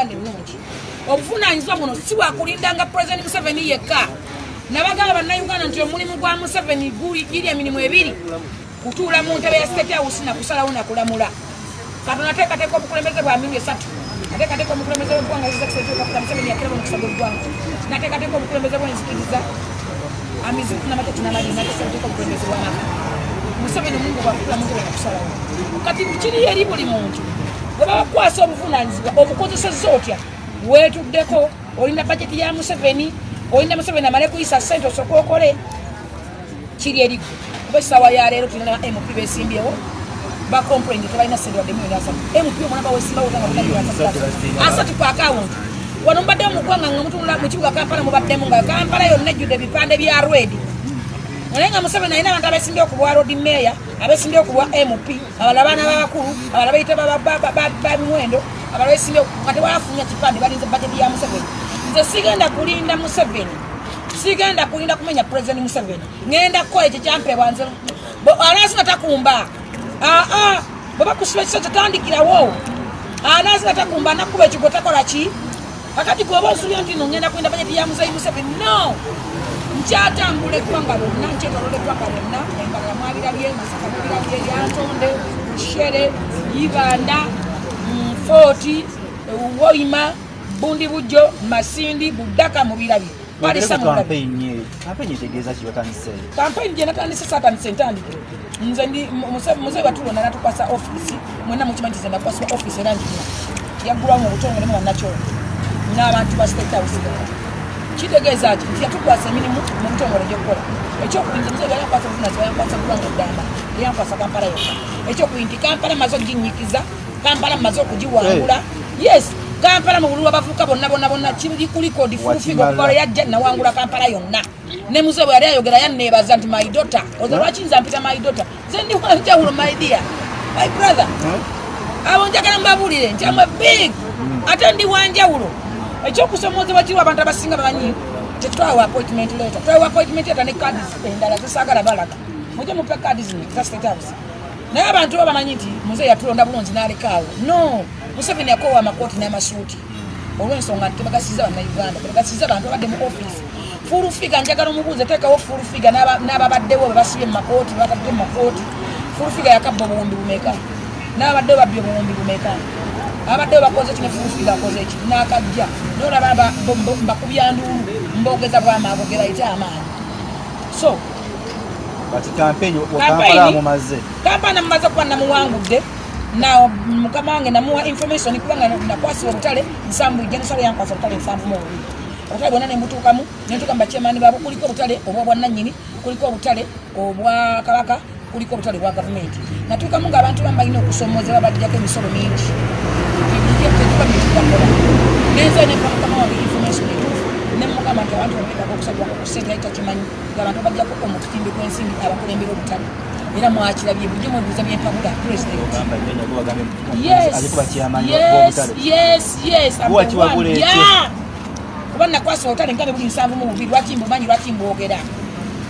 Uganda bulungi obuvunaanyizibwa buno si bwakulindanga President Museveni yekka nabagamba bannayuganda nti omulimu gwa Museveni guli emirimu ebiri kutuula mu ntebe ya State House na kusalawo na kulamula katonda ateekateeka obukulembeze bwa mirundi 3 ateekateeka obukulembeze bw'eggwanga zizakuseetuuka Museveni yakirabo mukusaba eggwanga nateekateeka obukulembeze bw'enzikiriza amiziku n'amatetu n'amaliri nateekateeka obukulembeze bw'amaka Museveni omuntu bwakutula mu ntebe na kusalawo kati kiri eri buli muntu bwe babakwasa obuvunaanyizibwa obukozesezza otya weetuddeko olina bajeti ya Museveni olina Museveni amale kuyisa ssente osooka okole kiri erigo kuba essaawa ya leero tulina MP beesimbyewo bakomplaini tebalina ssente wadde milioni 3 MP omulamba weesimbawo asatu ku akawunti wano mubaddewo mu ggwanga nga mutunula mu kibuga Kampala mubaddemu nga Kampala yonna ejjudde ebipande bya rwedi naye nga Museveni alina abantu abeesimbyewo ku bwa road meya abeesimbyewo ku bwa MP abala baana babakulu abala bayita babimuwendo abala beesimbyewo nga tebalafunya kipande balinze bajeti ya Museveni nze sigenda kulinda Museveni sigenda kulinda kumenya President Museveni ngenda kukola ekyo kyampeebwa nze anasinga takumba baba kusiba ekisa kyotandikirawo anasinga takumba nakuba ekigo takola ki akati gwoba osulya nti no ngenda kulinda bajeti ya Museveni no nkyatambula eggwanga lyonna nkyetolola eggwanga lyonna Embalala mwabirabye Masaka mwabirabye Yantonde Shere Ibanda Foti Woima Bundi Bujjo Masindi Budaka mubirabye kampeni tegeeza kibatandise kampeni gye natandise saatandise ntandike nze ndi muze batulonda natukwasa ofisi mwena mukimanyi nze nakwasa ofisi era njina yaggulwamu mu butongole mu bannakyondo n'abantu ba State House kitegeeza ki nti yatukwasa emirimu mu butongole gy'okukola ekyokuyinza muze yayankwasa obuvunaanyizibwa yankwasa ggwanga eddamba yankwasa Kampala yokka ekyokuyinti Kampala maze okuginyikiza Kampala maze okugiwangula yes Kampala mu bululu abavuka bonna kiri ku record full okukola yajja nawangula Kampala yonna ne muze bwe yali ayogera yanneebaza nti my daughter ozo lwaki nza mpita my daughter ze ndi wanjawulo my dear my brother abo njagala mbabulire nti amwe big ate ndi wanjawulo ekyokusomoozebwa kiriwo abantu abasinga bamanyi tetwawa appointment letter ne cards endala zisaagala balaga mujje mupe cards za State House naye abantu bamanyi nti muze yatulonda bulungi n'alekaawo no Museveni yakowa amakooti n'amasuuti olw'ensonga nti tebagasiza bannayuganda tebagasiza abantu abadde mu office full figure njagala omubuuze teekawo full figure n'ababaddewo bebasibye mu makooti batadde mu makooti full figure yakabba obuwumbi bumeka n'ababaddewo babbye obuwumbi bumeka abaddewo bakoze kino full figure akoze eki n'akajja nolaba mbakubya nduulu mboogeza bwamaabogera ite amaanyi so kati kampeni Kampala mumaze Kampala mumaze kuba namuwangudde na mukama wange namuwa information kubanga nakwasibwa obutale nsambu jenosale yankwasa obutale nsambu mu bubiri obutale bwonna ne mbutuukamu ne ntuuka mbakyemaani baabo kuliko obutale obwa bwannannyini kuliko obutale obwa Kabaka kuliko obutale bwa gavumenti natuukamu ng'abantu bamu balina okusomoozebwa bajjako emisolo mingi nenze nefa mukama wange information etuufu ne mugamba nti abantu babeetaaga okusabwako ku ssente yali takimanyi ng'abantu bajjako omukitimbe gw'ensimbi abakulembera obutale era mwakirabye bujjo mwebuuza byempabula president yes kuba nakwasa obutale nkabe buli 7 mu bubiri lwaki mbumanyi lwaki mbwogera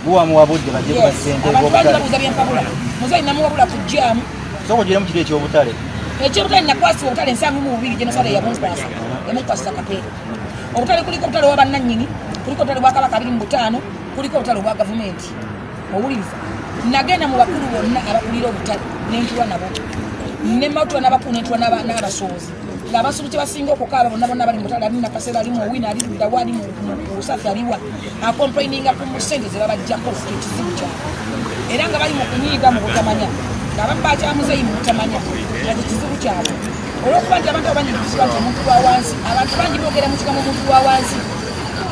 buwamuwabudde bajje kuba ssente abantu bangi babuuza byempabula muzeyi namuwabula ku jjaamu sokogiremu kiri ekyobutale ekyobutale nakwasa obutale 7 mu bubiri jenosale yamukwasa kapeera obutale kuliko obutale obwa bannannyini kuliko obutale bwa Kabaka 25 kuliko obutale obwa gavumenti owuliriza nagenda mu bakulu bonna abakulira obutale nentuwa nabo nematwa n'abakulu nentuwa n'abasoozi ng'abasulu kye basinga okukaaba bonna bali mu butale ali Nakasera ali mu Owino ali Ludawa ali mu Busafi aliwa akomplaininga ku ssente ze babajjako ekizibu kyabwe era nga bali mu kunyiiga mu butamanya ng'abamu bakyamuzeeyi mu butamanya ati kizibu kyabwe olw'okuba nti abantu abanyigizibwa nti omuntu wa wansi abantu bangi boogera mu kigambo omuntu wa wansi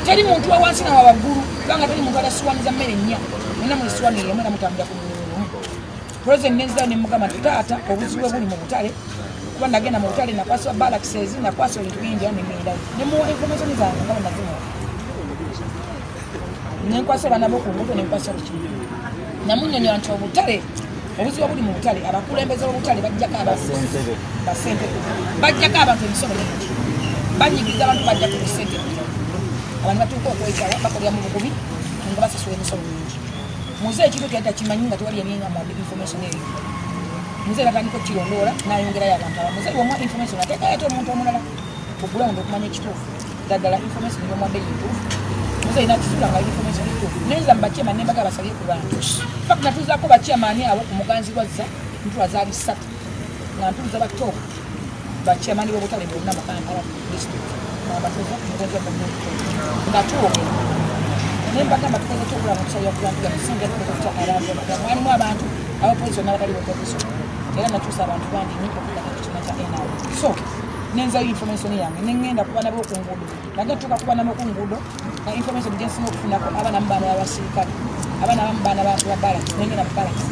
teri muntu wa wansi nawa waggulu kubanga teri muntu alasuwaniza mmere nnya nina mulisiwani yemwe namutambira ku mulumu president nenzao nemugamba nti taata obuzibu buli mu butale kuba nagenda mu butale nakwasibwa balakisezi nakwasa ebintu bingi era nemirirawo nemuwa information zange nga bwenazimuwa nenkwasa abaana b'okunguudo nenkwasa buli namunnyonnyola nti obutale obuzibu buli mu butale abakulembeze b'obutale bajjako basente bajjako abantu emisolo mingi banyigiriza abantu bajjako ssente abantu batuuka okwekyala bakolera mu bukubi nga basasula emisolo mingi muze ekintu kyali takimanyi nga tewali yenyengamwadde information eyo muze natandika okukirondoola n'ayongerayo abantu aba muze bw'omuwa information ateekayo ate omuntu omulala ku ground okumanya ekituufu ddala information y'omwadde y'entuufu muze ina kisula nga information y'entuufu nenza mbakyema nembaga abasalye ku bantu fak natuuzaako bakyamaani abo ku muganzirwazza ntula zaali 3 nga ntuuza batooka bakyamaani b'obutale bonna mu Kampala district abatuuza ku muganzirwazza nga tuoke nembagamba tukoze kyokula mu kusalira ku bantu gamusinga tukoza abantu mwalimu abantu abapolisi n'abatali bapolisi era nakyusa abantu bangi nnyo okulaga ekituna kya NRM so nenzayo information yange nengenda kuba nabo ku nguudo naga tuka kuba nabo ku nguudo na information gyensinga okufunako abaana mu baana b'abasirikale abaana abamu baana ba balaki nengenda mu balaki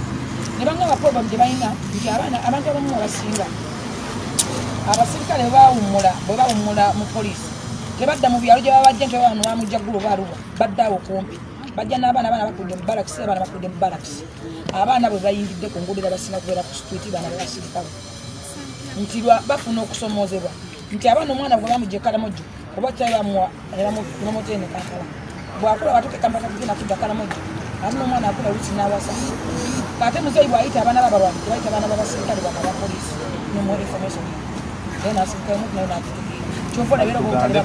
ne bangamba problem gye balina nti abantu abamu abasinga abasirikale bwe bawummula mu polisi tebadda mu byalo gye babajja nti abantu bamujjaggulo baaluwa badde awo kumpi bajja n'abaana bakudde mu balakisi abaana bakudde mu balakisi abaana bwe bayingidde ku nguudo era basinga kubeera ku street baana b'abasirikale nti bafuna okusomoozebwa nti abaana omwana bwe bamugja Karamojo oba kyali bamuwa nomotene Kampala bw'akula batuuka e Kampala kugenda kudda Karamojo alina omwana akula lusi n'awasa ate muzeeyi bw'ayita abaana b'abalwanyi tebayita abaana b'abasirikale bana ba poliisi nomuwa information naye n'asirikale naye n'atutugira kyonfola beera bwanja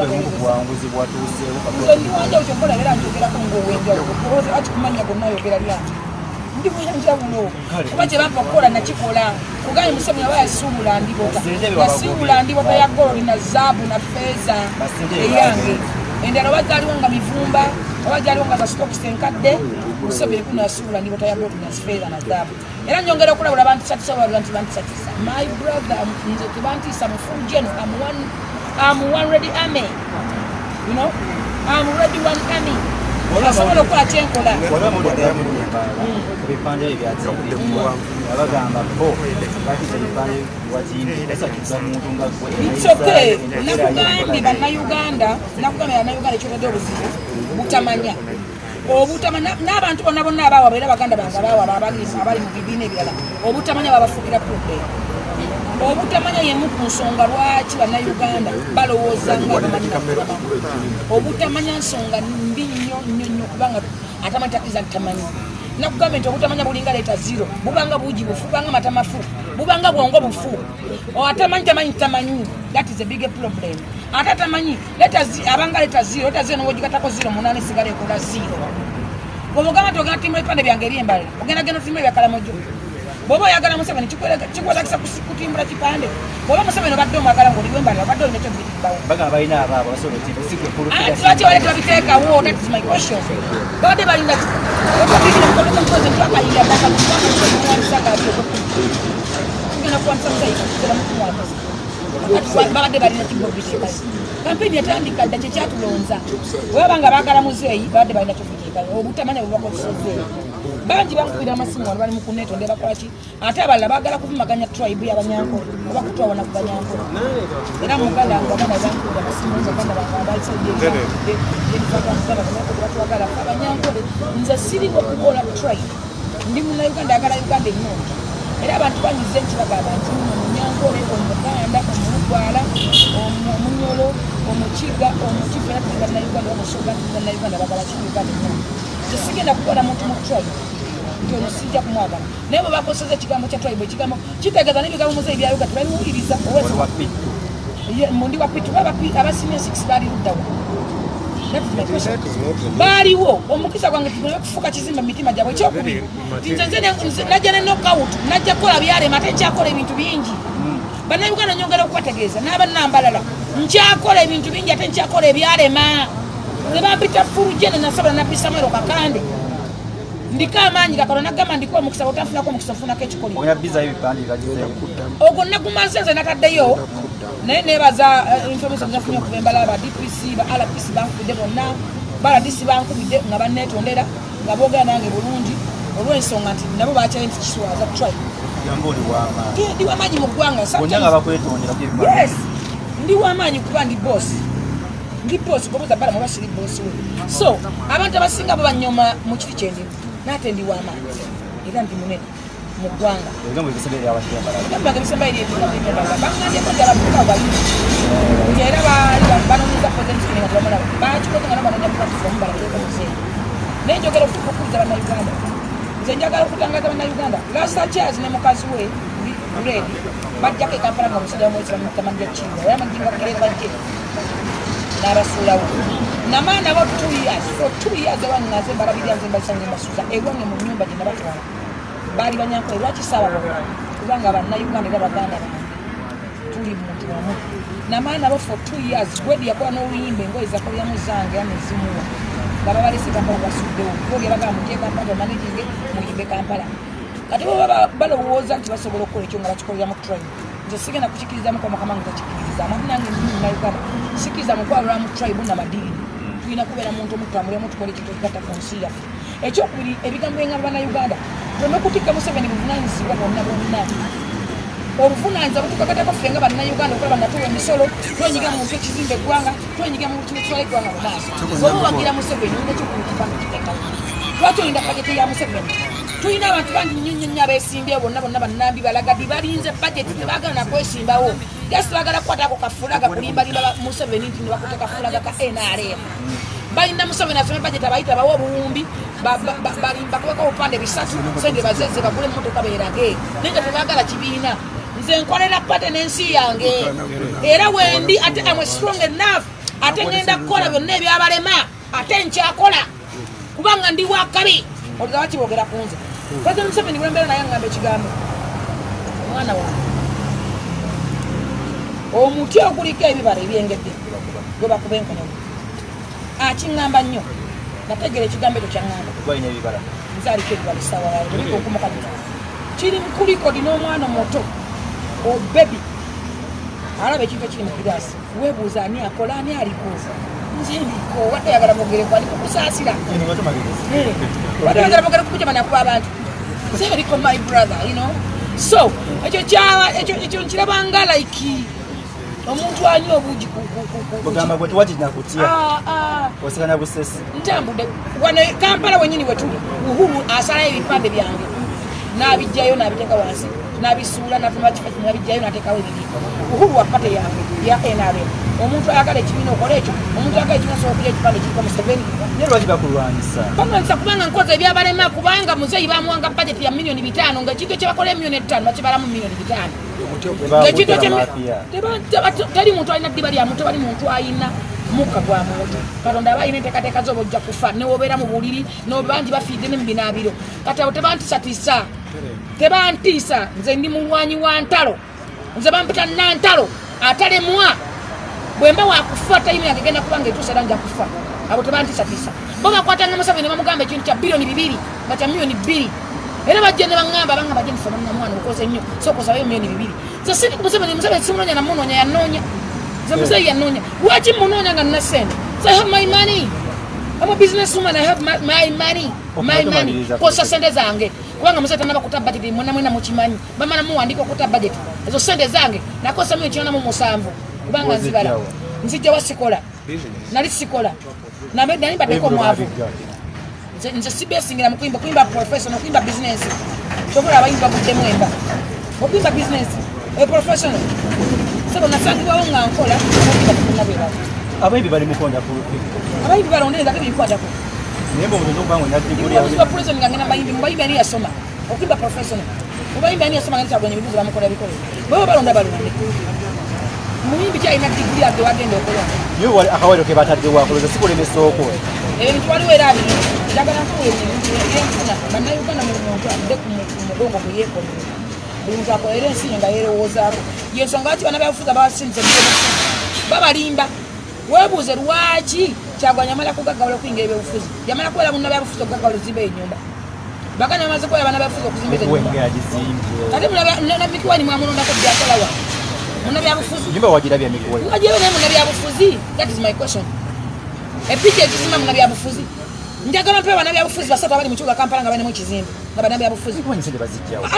kyonfola beera njogerako ng'ow'enjawulo ati kumanya gonna oyogera lyange ndi bwenjawulo kuba kye bampa okukola nakikola kugaye musemi aba yasuubula ndibota yasuubula ndibota ya golodi na zaabu na feeza eyange endala oba gyaliwo nga mivumba oba gyaliwo nga gasitokisi enkadde musemi ekuna yasuubula ndibota ya golodi na feeza na zaabu era nyongera okulabula bantisatisa wabula nti bantisatisa my brother nze tebantiisa mu full general I'm one ready army you know I'm ready one army osobola okukola kyenkola ebipande ebyatibwa abagamba bo bakita ebipande wakimuntu nga okay nakugambye bannayuganda ekyotadde obuzibu obutamanya n'abantu bonna abaawaba era baganda bange abaawaba abali mu bibiina ebirala obutamanya babafuukira problem obutamanya yemu ku nsonga lwaki bannayuganda balowooza nga bamanyi obutamanya nsonga mbi nnyo kubanga atamanyi takiriza ntamanyi nakugambye nti obutamanya bulinga leeta 0 bubanga buugi bufu bubanga matamafu bubanga bwongo bufu atamanyi tamanyi that is a big problem ate atamanyi abanga leeta 0 leeta 0 nobwogikatako 0 esigala ekola 0 bwobugamba nti ogenda timula ebipande byange ebyembale ogendagenda timula ebya Karamojo bw'oba oyagala Museveni kikwetagisa kutimbula kipande bw'oba Museveni obadde omwagala ng'oliwo embala obadde olina ekyo biribawo bagamba balina abaabo basobola lwaki baleka babiteekawo that is my question babadde balinda twakayinda tugenda kuwanisa babadde balina kibobisika kampeni yatandika dda kyekyatulonza webanga baagala muzeeyi babadde balina kyokiteekayo obutamanya bwebakozeeyo bangi bakubira amasimu wano bali mu kuneetonde bakolaki ate abalala baagala kuvumaganya tribe y'abanyankole oba kutwabona ku banyankole era muganda ngo abaana bankubira amasimu baganda bange abaisaibatwagala abanyankole nze siriko okukola tribe ndi munnayuganda ayagala uganda ennungi era abantu banyize nkibagamba nti omunyankole omuganda omulugwala omunyolo omukiga omukifu era tuli bannayuganda bamusoga nti bannayuganda bagala kiuganda ennungi tesigenda kukola muntu mu tribe nti ono sijja kumwagala naye bwe bakoseza ekigambo kya tribe ekigambo kitegeeza n'ebigambo muzeeyi byayoga tebabiwuliriza mundi wa pitu abasenior 6 baali luddawa baaliwo omukisa gwange tunaye okufuuka kizimba mu mitima gyabwe ekyokubiri ti nze najja ne knockout najja kukola byalema ate nkyakola ebintu bingi bannayuganda nyongera okubategeeza n'abannambalala nkyakola ebintu bingi ate nkyakola ebyalema nebampita furujene nasabala nabbi Samuel Kakande ndiko amaanyi kakalo nagamba ndiko omukisa otafunako omukisa ofunako ekikolimo ogwo nagumaze nze nataddeyo naye nebaza information nafunye okuva embala aba DPC ba RPC bankubidde bonna baladisi bankubidde nga banneetondera nga boogera nange bulungi olw'ensonga nti nabo bakyali nti kiswaza tribe ndi wamaanyi mu ggwanga yes ndi wamaanyi kuba ndi boss ndi boss kubuza bala muba siri boss we so abantu abasinga babanyoma mu kiti kyendimu nate ndi wamaanyi era ndi munene mu ggwanga ebisembaire bangambye ko ddala buka bali era banonyeza president nga tebamala bakikoze nga nabanonya platform balateeka muzeeyi naye njogera okukuliza bannayuganda nze njagala okutangaza bannayuganda last chairs ne mukazi we ready bajjako Kampala nga musajja w'omwezi bamutamanja kindo era amajinga bajje n'abasuulawo namaana bo 2 years for 2 years abangaze mbalabirya nze mbasange mbasuuza ewange mu nnyumba gye nabatwala baali banyankole lwaki saababona kubanga bannayuganda era baganda bange tuli muntu wamu namaana bo for 2 years gwedi yakola n'oluyimba engoye zakolyamu zange anezimuwa nga babalese Kampala basuddewo boge bagamba mutye Kampala bamanekinge muyimbe Kampala kati bo balowooza nti basobola okukola ekyo nga bakikolera mu tribe nze sigenda kukikirizamu kwa mukama nga takikiriza amatu nange na Uganda sikiriza mukwalula mu tribe n'amadiini tulina kubeera muntu omutambuliramu tukole ekintu ekikata ku nsi yaffe ekyokubiri ebigambo engamba bannayuganda tuleme kutikka Museveni buvunaanyizibwa bonna bonna obuvunaanyizibwa butukakatako ffe nga bannayuganda okulaba nga tuwa emisolo twenyiga mu nsi ekizimba eggwanga twenyiga mu kino kitwala eggwanga mu maaso oba wagira Museveni olina ekyokubikipanga kiteekawo lwaki olinda bajeti ya Museveni tulina abantu bangi nnyo abeesimbyewo bonna bannambi balagadi balinze bajeti tebaagala nakwesimbawo gasi baagala kukwatako kafulaga kulimbalimba Museveni nti nebakuta kafulaga ka NRM balina Museveni asome bajeti abayita bawa obuwumbi bakubeko obupande bisatu sente bazeze bagule emmotoka beerage naye nga tebaagala kibiina nze nkolera pate n'ensi yange era wendi ate amwe strong enough ate ngenda kukola byonna ebyabalema ate nkyakola kubanga ndi wakabi olza bakibogera ku nze President Museveni bwembeera naye ngamba ekigambo omwana wange omuti oguliko ebibala ebyengedde gwe bakuba enkono akiŋŋamba nnyo nategeera ekigambo ekyo kyaŋŋamba nze aliko ebibala essaawa yayo teliko okumukanika kiri mukulikodi n'omwana omuto obebi alaba ekintu ekiri mu giraasi weebuuza ani akola ani aliko nze ndiko wadde yagala mogereku aliko kusaasira wadde yagala mogereku kujama nakuba abantu nze aliko my brother you know so ekyo nkirabanga like omuntu anyi obuugi kugamba bwe tuwakirina kutya osikana busesi ntambudde wano Kampala wenyini wetuli Uhuru asalayo ebipande byange n'abijjayo n'abiteeka wansi n'abisuula n'atuma kifo n'abijjayo n'ateekawo ebiri Uhuru wapate yange ya NRM omuntu ayagala ekibiina okola ekyo omuntu ayagala ekibiina sobola okulya ekipande kiriko Museveni naye lwaki bakulwanyisa balwanyisa kubanga nkoze ebyabalema kubanga muzeeyi bamuwanga bajeti ya $5 million ng'ekintu ekyebakola $5 bakibalamu $5 million teri muntu alina ddiba lya muntu tebali muntu ayina mukka gwa muntu katonda aba ayina enteekateeka z'oba ojja kufa newobeera mu buliri bangi bafiidde ne mu binaabiro kati abo tebantiisa nze ndi mulwanyi wa ntalo nze bampita nantalo atalemwa bwe mba wakufa tayimu yange genda kubanga etuusa era nja kufa abo tebantiisatiisa bo bakwatanga Museveni bamugamba ekintu kya $2 billion nga kya $2 million era bajja ne baŋŋamba bajja nfa bannamwana okoze nnyo so okozayo $2 million nze sindi ku Museveni simunoonya namunoonya yanoonya nze muzeeyi yanoonya lwaki munoonya nga nina ssente so I have my money I'm a businesswoman I have my money kosa ssente zange kubanga Museveni tanaba kuta budget mwena mukimanyi bamala muwandika okuta budget ezo ssente zange nakosa $197 kubanga nzibala nzijjawa sikola nali sikola nali baddeko mwavu nze sibesingira mu kuyimba professional okuyimba business kyobola abayimba buddemu emba okuyimba business professional sebo nasangibwawo nga nkola abayimbi bali mukonda abayimbi balondereza tebibikwatako naye mbomutoza okubanga onyaddikuliwa president nga ngena bayimbi mubayimbi ani yasoma okuyimba professional mubayimbi ani yasoma nga nkyagwanya ebibuuzo bamukola bikolera bwe balonda balonde muyimbi kyalina diguli age wagenda okola naye akawairo ke bataddewo akoloza sikulemesa okola ebintu waliwo era abiri njagala nkuwa ebintu ebyenfuna bannayuganda mu muntu adde ku mugongo gwe yeekolera buli muntu akolera ensi ye nga yeerowoozaako yensonga lwaki bana byabufuzi abasinze babalimba weebuuze lwaki Kyagulanyi amala kugaggawala okuyingira ebyobufuzi yamala kuwera munna byabufuzi okugaggawala okuzimba ennyumba baganda bamaze kuwera bana byabufuzi okuzimba ennyumba ate na Mikiwani mwamulondako byakolawa munna byabufuzi nyumba wagira bya Mikiwani wagira naye munna byabufuzi that is my question epiki ekizimba munna byabufuzi njagala mpewa bana byabufuzi basatu abali mu kibuga Kampala nga balina mu ekizimba nga bana byabufuzi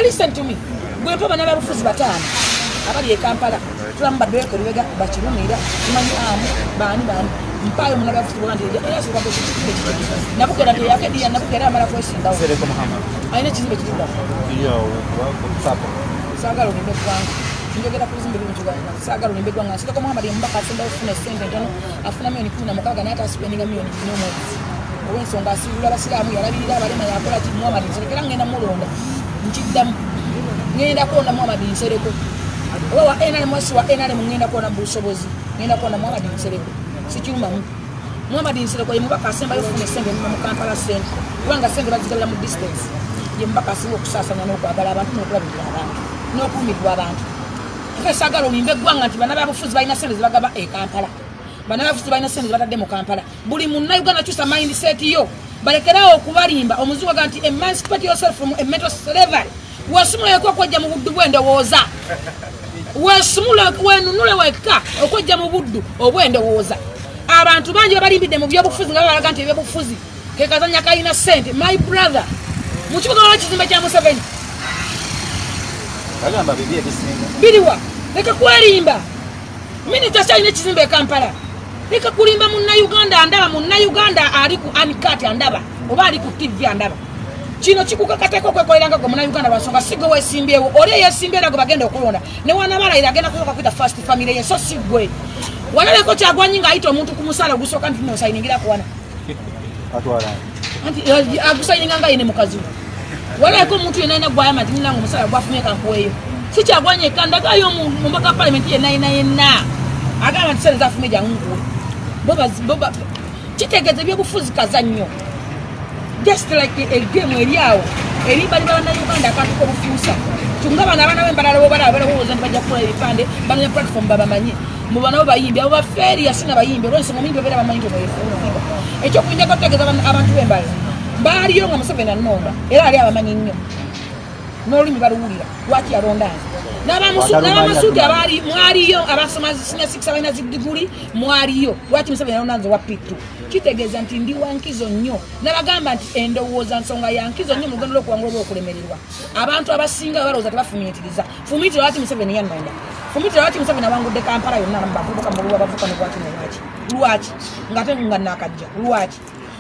listen to me gwe mpewa bana byabufuzi bataano abali e Kampala tulamu badweko Lubega bakirumira tumanyi amu baani mpayo munna byabufuzi bwandi era soka ko nabukera ke yakediya nabukera amala kwesindawo Sereko Muhammad ayina ekizimba ekituga sagalo nimbe kwangu njogera kuzimba ebintu byange sagalo nimbe kwangu Sereko Muhammad mbaka asenda ofuna sente ntono afuna $16 n'ata spendinga $4 omwezi owensonga asibula abasiraamu yalabirira abalema yakola ki Muhammad nsekera ngenda mulonda nkiddamu ngenda kuona Muhammad Nsereko wa ena mwasi wa ena ngenda kuona busobozi ngenda kuona Muhammad Nsereko sikiuma mu Muhammad Nsereko yemubaka asemba yofuna senge mu Kampala sente wanga senge bazigala mu distance yembaka asiwo kusasanya n'okwagala abantu n'okulabirira abantu n'okuumibwa abantu sagala olimbe gwanga nti bana babufuzi balina sente zibagaba Kampala bana babufuzi balina sente zibatadde mu Kampala buli munnayuganda kyusa mindset yo balekerawo okubalimba omuzungu aga nti emancipate yourself from a mental slavery wasumuleko okwejja mu buddu bw'endowooza wasumula wenunule wekka okwejja mu buddu obw'endowooza abantu bangi babalimbidde mu byobufuzi nga babalaga nti ebyobufuzi kekazanya kalina sente my brother mu kibuga w'ekizimbe kya Museveni bagamba bibi ebisinga biriwa leka kwerimba minita kyalina ekizimbe e Kampala leka kulimba munnayuganda andaba munnayuganda ali ku anikati andaba oba ali ku TV andaba kino kikukakateko kwekoleranga gwe munnayuganda lwansonga sigwe weesimbyewo oli eyeesimbyewo gwe bagenda okulonda ne wanabalayira agenda kusoka kwita first family ye so sigwe walabeko Kyagulanyi ng'ayita omuntu ku musaala ogusooka nti nosayiningira kuwana anti agusayininga nga yine mukazi walabeko omuntu yenna alina gwayama nti ninanga omusaala gwafumye kankuweeyo si Kyagulanyi ekka ndagayo mubaka palamenti yenna agamba nti sente zafumye janguwe boba kitegeeza ebyobufuzi kazannyo just like a game eriawo eribali bannayuganda akantu k'obufuusa tunga bano abaana b'embalala balowooza nti bajja kukola ebipande banonya platform babamanyi mu bana bo bayimbi abo bafeeri asina bayimbi olwensonga omuntu obeera bamanyi nti onoyefuuka ekyokunyako kutegeeza abantu b'embalala baaliyo nga Museveni annonda era ali abamanyi nnyo n'olulimi baluwulira lwaki yalondanze n'abamasuuti abaali mwaliyo abasoma senior 6 abalina zidiguli mwaliyo lwaki Museveni yalondanze wa P2 kitegeeza nti ndi wankizo nnyo nabagamba nti endowooza nsonga yankizo nnyo mu lugendo lw'okuwangula oba okulemererwa abantu abasinga balowooza tebafumiitiriza fumiitira lwaki Museveni yannonda fumiitira lwaki Museveni awangudde Kampala yonna bavubuka mu bavuka nebwaki lwaki ngate nga nakajja lwaki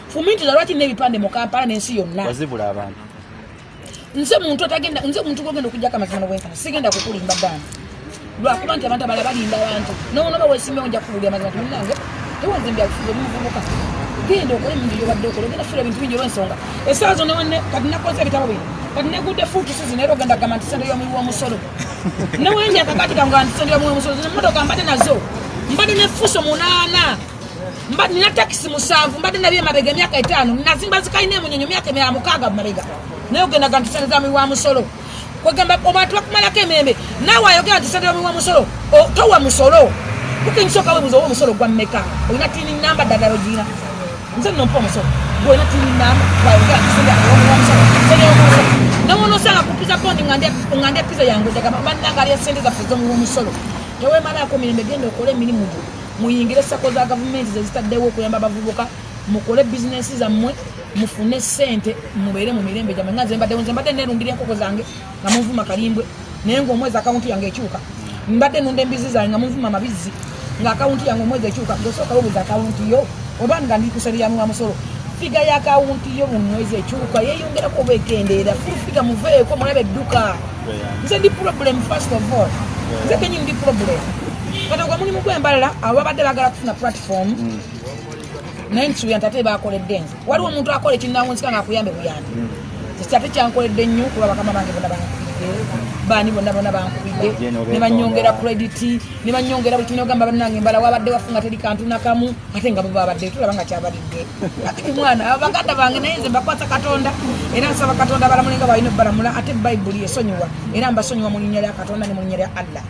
fumiitira lwaki n'ebipande mu Kampala n'ensi yonna wazibula abantu nze muntu gwogenda okujjako amazima bwenkana sigenda kukulimba ddana lwakuba nti abantu abala balinda abantu nonoba weesimbewo nja kukulira amazima timunange tewanze mbyakufuza omuvubuka genda okola emingi gyobadde okola ogenda fula ebintu bingi olw'ensonga essaawa zo kati nakoze ebitabo bino kati negudde fuutusi zino era ogenda gamba nti sente y'omuwi w'omusolo newenja akakati kanga nti sente y'omuwi w'omusolo emmotoka mbadde nazo mbadde nefuso 8 mbadde nina takisi 7 mbadde nabyo emabega emyaka 5 nazimba zikalina emunyonyo myaka 6 mumabega naye ogendaga nti sente z'omuwi wa musolo kwegamba abantu bakumalako emembe naawe ayogera nti sente y'omuwi wa musolo towa musolo kukinsoka webuza owo musolo gwa mmeka olina tini namba ddala ogina nze nompa omusolo gwolina tini namba wayogera nti sente y'omuwi wa musolo sente y'omuwi wa musolo nawonosanga kupiza kondi ngandya piza yange jagamba bannanga aliya sente zaffe z'omuwi wa musolo tewemalako mirembe genda okole emirimu gyo muyingire sako za gavumenti zezitaddewo okuyamba abavubuka mukole bizinesi zammwe mufune sente mubeere mu mirembe gyammwe nga nze mbadde nerundira enkoko zange nga munvuma kalimbwe naye ng'omwezi akawunti yange ekyuka mbadde nunda embizi zange nga munvuma amabizzi nga akawunti yange omwezi ekyuka ngosooka webuza akawunti yo oba nga ndi kuseri ya muwa musolo figa ya akawunti yo mu mwezi ekyuka yeeyongerako oba ekendeera figa muveeko mulabe edduka nze ndi problem first of all nze kenyini ndi problem kati ogwa mulimu gw'embalala abo babadde baagala kufuna platform naye ntibuyanta ate bakoledde nze waliwo omuntu akola ekinawunzika ngaakuyambe buyambi ate kyankoledde nnyo kuba bakama bange bonna bankubidde baani bonna bankubidde ne banyongera credit ne banyongera buli kinogamba bannange embala wabadde wafunga teri kantu nakamu ate nga bo babadde tulaba nga kyabalidde ati mwana baganda bange naye nze mbakwasa Katonda era nsaba Katonda balamulenga balina obbalamula ate bayibuli esonyiwa era mbasonyiwa mu linnya lya Katonda ne mu linnya lya Allah